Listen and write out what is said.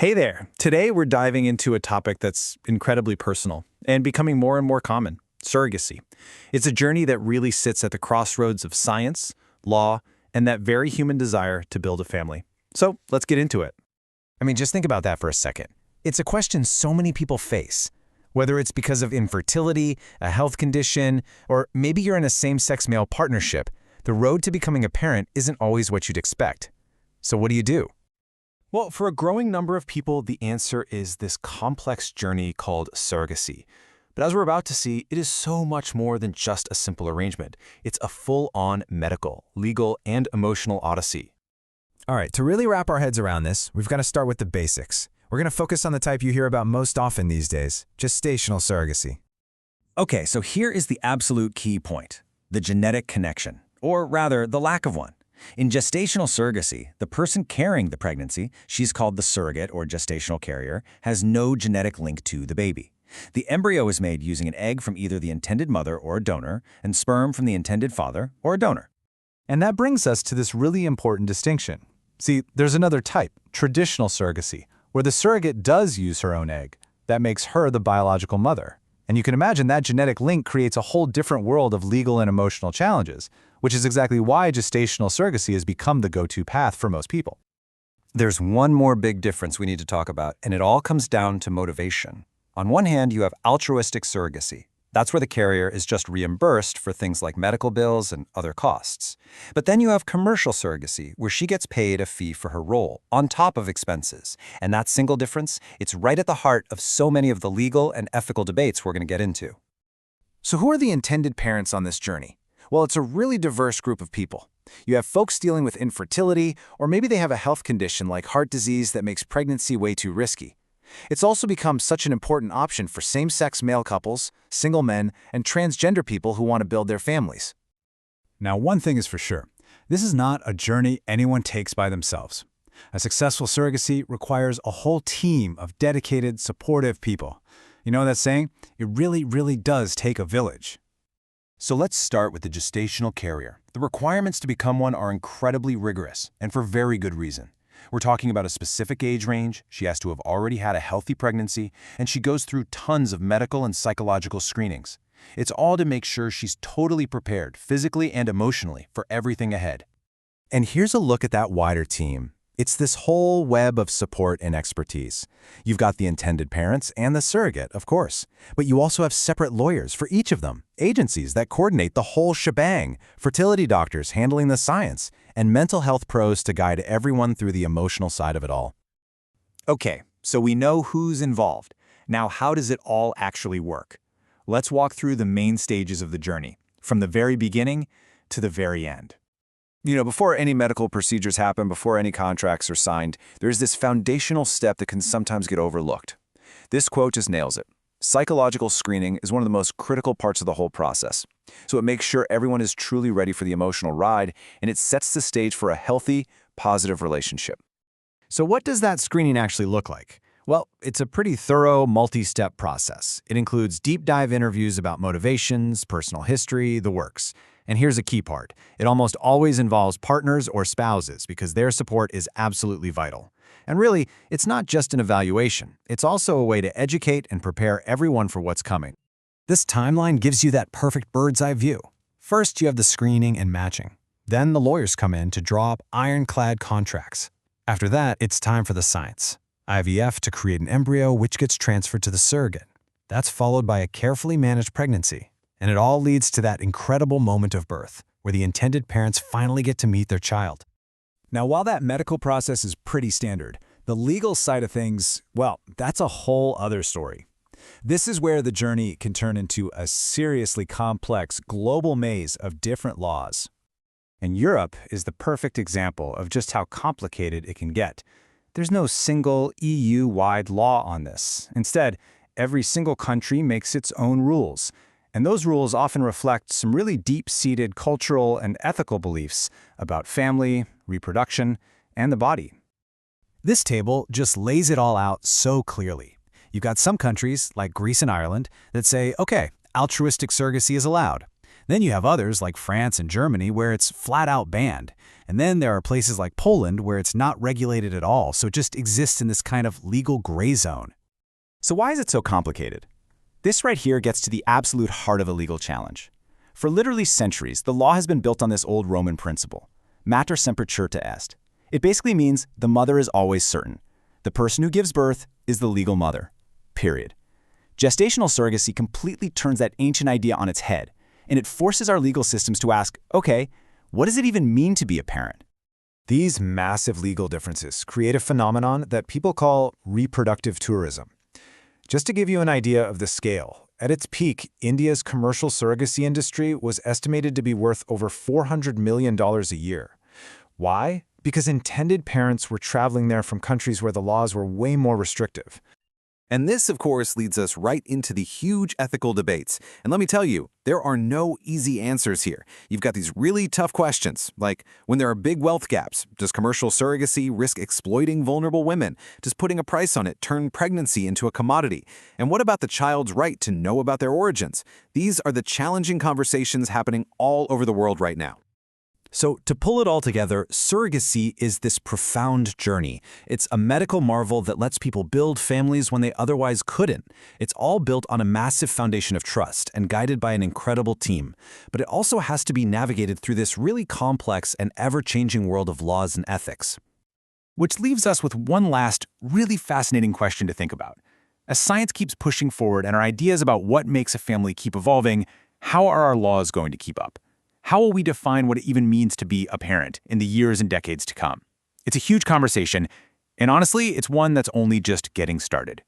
Hey there! Today we're diving into a topic that's incredibly personal and becoming more and more common: surrogacy. It's a journey that really sits at the crossroads of science, law, and that very human desire to build a family. So let's get into it. Just think about that for a second. It's a question so many people face. Whether it's because of infertility, a health condition, or maybe you're in a same-sex male partnership, the road to becoming a parent isn't always what you'd expect. So what do you do? Well, for a growing number of people, the answer is this complex journey called surrogacy. But as we're about to see, it is so much more than just a simple arrangement. It's a full-on medical, legal, and emotional odyssey. All right, to really wrap our heads around this, we've got to start with the basics. We're going to focus on the type you hear about most often these days, gestational surrogacy. Okay, so here is the absolute key point: the genetic connection, or rather, the lack of one. In gestational surrogacy, the person carrying the pregnancy, she's called the surrogate or gestational carrier, has no genetic link to the baby. The embryo is made using an egg from either the intended mother or a donor, and sperm from the intended father or a donor. And that brings us to this really important distinction. See, there's another type, traditional surrogacy, where the surrogate does use her own egg. That makes her the biological mother. And you can imagine that genetic link creates a whole different world of legal and emotional challenges, which is exactly why gestational surrogacy has become the go-to path for most people. There's one more big difference we need to talk about, and it all comes down to motivation. On one hand, you have altruistic surrogacy. That's where the carrier is just reimbursed for things like medical bills and other costs. But then you have commercial surrogacy, where she gets paid a fee for her role, on top of expenses. And that single difference, it's right at the heart of so many of the legal and ethical debates we're going to get into. So who are the intended parents on this journey? Well, it's a really diverse group of people. You have folks dealing with infertility, or maybe they have a health condition like heart disease that makes pregnancy way too risky. It's also become such an important option for same-sex male couples, single men, and transgender people who want to build their families. Now, one thing is for sure. This is not a journey anyone takes by themselves. A successful surrogacy requires a whole team of dedicated, supportive people. You know that saying? It really, really does take a village. So let's start with the gestational carrier. The requirements to become one are incredibly rigorous, and for very good reason. We're talking about a specific age range, she has to have already had a healthy pregnancy, and she goes through tons of medical and psychological screenings. It's all to make sure she's totally prepared, physically and emotionally, for everything ahead. And here's a look at that wider team. It's this whole web of support and expertise. You've got the intended parents and the surrogate, of course. But you also have separate lawyers for each of them, agencies that coordinate the whole shebang, fertility doctors handling the science, and mental health pros to guide everyone through the emotional side of it all. Okay, so we know who's involved. Now, how does it all actually work? Let's walk through the main stages of the journey, from the very beginning to the very end. Before any medical procedures happen, before any contracts are signed, there's this foundational step that can sometimes get overlooked. This quote just nails it. Psychological screening is one of the most critical parts of the whole process. So it makes sure everyone is truly ready for the emotional ride, and it sets the stage for a healthy, positive relationship. So what does that screening actually look like? Well, it's a pretty thorough, multi-step process. It includes deep dive interviews about motivations, personal history, the works. And here's a key part. It almost always involves partners or spouses because their support is absolutely vital. And really, it's not just an evaluation. It's also a way to educate and prepare everyone for what's coming. This timeline gives you that perfect bird's-eye view. First, you have the screening and matching. Then the lawyers come in to draw up ironclad contracts. After that, it's time for the science. IVF to create an embryo which gets transferred to the surrogate. That's followed by a carefully managed pregnancy. And it all leads to that incredible moment of birth, where the intended parents finally get to meet their child. Now, while that medical process is pretty standard, the legal side of things, well, that's a whole other story. This is where the journey can turn into a seriously complex global maze of different laws. And Europe is the perfect example of just how complicated it can get. There's no single EU-wide law on this. Instead, every single country makes its own rules. And those rules often reflect some really deep-seated cultural and ethical beliefs about family, reproduction, and the body. This table just lays it all out so clearly. You've got some countries, like Greece and Ireland, that say, okay, altruistic surrogacy is allowed. Then you have others like France and Germany where it's flat out banned. And then there are places like Poland where it's not regulated at all, so it just exists in this kind of legal gray zone. So why is it so complicated? This right here gets to the absolute heart of a legal challenge. For literally centuries, the law has been built on this old Roman principle, mater semper certa est. It basically means the mother is always certain. The person who gives birth is the legal mother, period. Gestational surrogacy completely turns that ancient idea on its head, and it forces our legal systems to ask, okay, what does it even mean to be a parent? These massive legal differences create a phenomenon that people call reproductive tourism. Just to give you an idea of the scale, at its peak, India's commercial surrogacy industry was estimated to be worth over $400 million a year. Why? Because intended parents were traveling there from countries where the laws were way more restrictive. And this, of course, leads us right into the huge ethical debates. And let me tell you, there are no easy answers here. You've got these really tough questions, like when there are big wealth gaps, does commercial surrogacy risk exploiting vulnerable women? Does putting a price on it turn pregnancy into a commodity? And what about the child's right to know about their origins? These are the challenging conversations happening all over the world right now. So to pull it all together, surrogacy is this profound journey. It's a medical marvel that lets people build families when they otherwise couldn't. It's all built on a massive foundation of trust and guided by an incredible team. But it also has to be navigated through this really complex and ever-changing world of laws and ethics. Which leaves us with one last, really fascinating question to think about. As science keeps pushing forward and our ideas about what makes a family keep evolving, how are our laws going to keep up? How will we define what it even means to be a parent in the years and decades to come? It's a huge conversation, and honestly, it's one that's only just getting started.